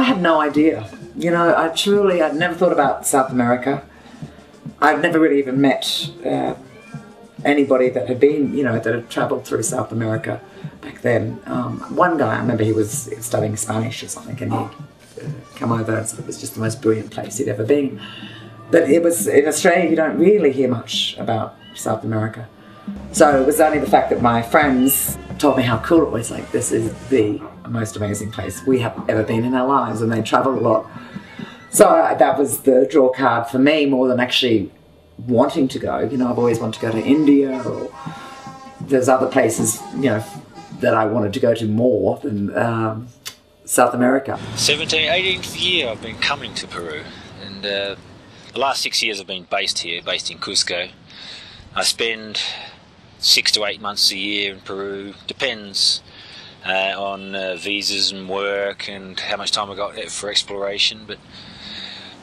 had no idea. You know, I'd never thought about South America. I'd never really even met anybody that had been, you know, that had travelled through South America back then. One guy, I remember he was studying Spanish or something, and he'd come over and said it was just the most brilliant place he'd ever been. But it was, in Australia, you don't really hear much about South America. So it was only the fact that my friends told me how cool it was, like, this is the most amazing place we have ever been in our lives, and they travel a lot. So that was the draw card for me, more than actually wanting to go. You know, I've always wanted to go to India, or there's other places, you know, that I wanted to go to more than South America. 18th year I've been coming to Peru, and the last 6 years I've been based here, based in Cusco. I spend 6 to 8 months a year in Peru, depends on visas and work and how much time I got for exploration, but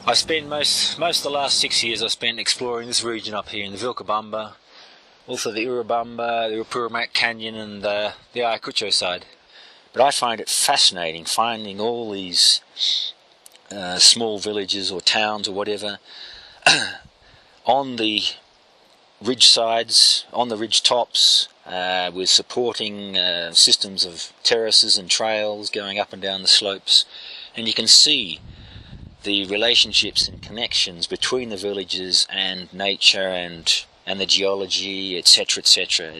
I spend most of the last 6 years I spent exploring this region up here in the Vilcabamba, also the Urubamba, the Upurumak Canyon, and the Ayacucho side. But I find it fascinating finding all these small villages or towns or whatever on the ridge sides, on the ridge tops, with supporting systems of terraces and trails going up and down the slopes, and you can see the relationships and connections between the villages and nature and the geology, etc., etc.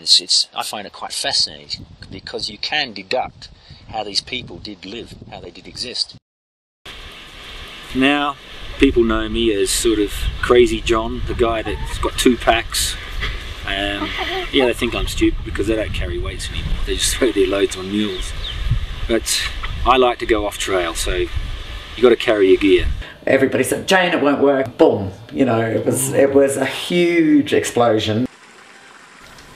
I find it quite fascinating because you can deduct how these people did live, how they did exist. Now people know me as sort of Crazy John, the guy that's got 2 packs. Yeah, they think I'm stupid because they don't carry weights anymore. They just throw their loads on mules. But I like to go off trail, so you got to carry your gear. Everybody said, "Jane, it won't work." Boom! You know, it was a huge explosion.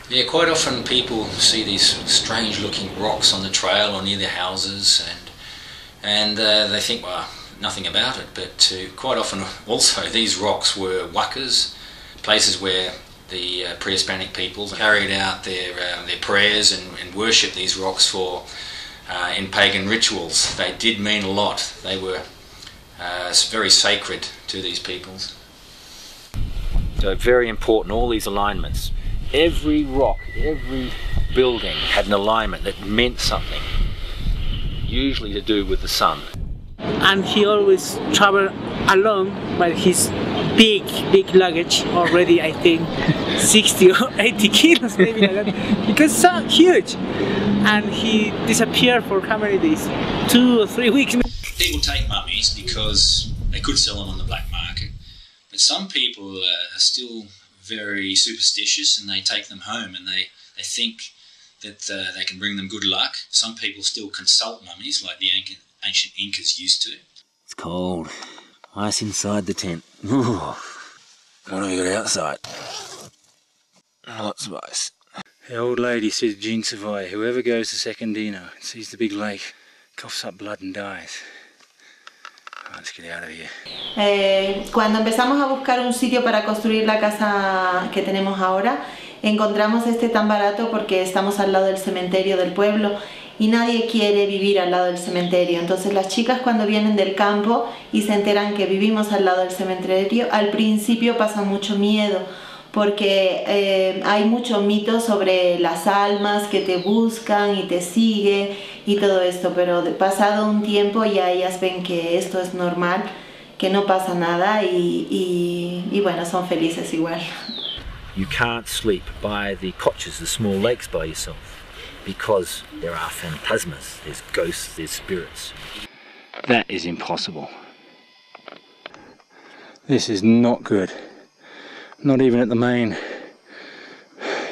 Yeah, quite often people see these strange-looking rocks on the trail or near their houses, and they think, well, nothing about it. But quite often, also, these rocks were wakas, places where the pre-Hispanic people carried out their prayers and worshipped these rocks for in pagan rituals. They did mean a lot. They were very sacred to these peoples. So very important, all these alignments. Every rock, every building had an alignment that meant something, usually to do with the sun. And he always traveled alone with his big luggage, already I think 60 or 80 kilos maybe like that, because so huge. And he disappeared for how many days? 2 or 3 weeks. People take mummies because they could sell them on the black market, but some people are still very superstitious and they take them home and they think that they can bring them good luck. Some people still consult mummies like the ancient Incas used to. It's cold. Ice inside the tent. Ooh. When we get outside, lots of ice. The old lady says Jean Savoy, whoever goes to Secondino and sees the big lake, coughs up blood and dies. Let's get out of here. Cuando empezamos a buscar un sitio para construir la casa que tenemos ahora, encontramos este tan barato porque estamos al lado del cementerio del pueblo y nadie quiere vivir al lado del cementerio. Entonces las chicas, cuando vienen del campo y se enteran que vivimos al lado del cementerio, al principio pasan mucho miedo porque hay mucho mito sobre las almas que te buscan y te siguen y todo esto, pero pasado un tiempo ya ellas ven que esto es normal, que no pasa nada y bueno, son felices igual. You can't sleep by the coches, the small lakes by yourself, because there are phantasmas, there's ghosts, there's spirits. That is impossible. This is not good. Not even at the main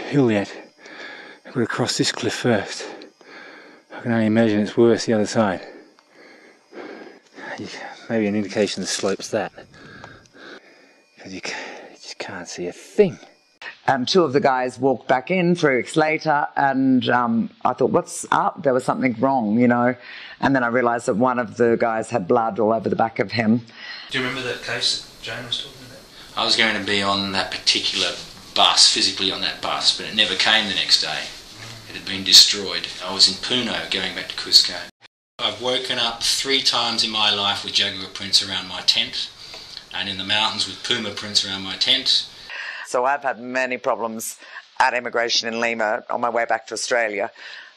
hill yet. I've got to cross this cliff first. I can only imagine it's worse the other side. Maybe an indication the slope's that. Because you just can't see a thing. 2 of the guys walked back in 3 weeks later, and I thought, what's up? There was something wrong, you know. And then I realised that one of the guys had blood all over the back of him. Do you remember that case that Jane was talking about? I was going to be on that particular bus, physically on that bus, but it never came the next day. It had been destroyed. I was in Puno going back to Cusco. I've woken up 3 times in my life with jaguar prints around my tent, and in the mountains with puma prints around my tent. So I've had many problems at immigration in Lima on my way back to Australia,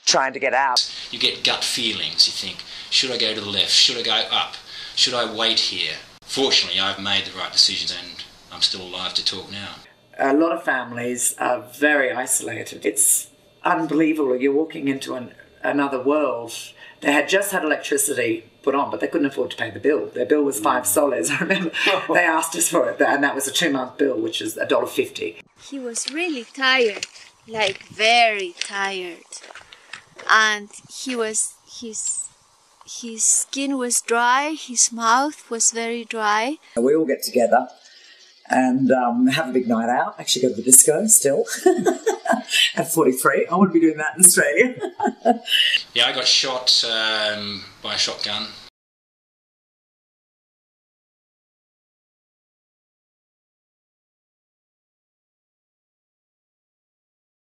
trying to get out. You get gut feelings. You think, should I go to the left? Should I go up? Should I wait here? Fortunately, I've made the right decisions and I'm still alive to talk now. A lot of families are very isolated. It's unbelievable. You're walking into another world. They had just had electricity put on, but they couldn't afford to pay the bill. Their bill was $5. I remember they asked us for it, and that was a 2-month bill, which is $1.50. He was really tired, like very tired, and his skin was dry, his mouth was very dry. We all get together and have a big night out. Actually go to the disco still at 43. I want to be doing that in Australia. Yeah, I got shot by a shotgun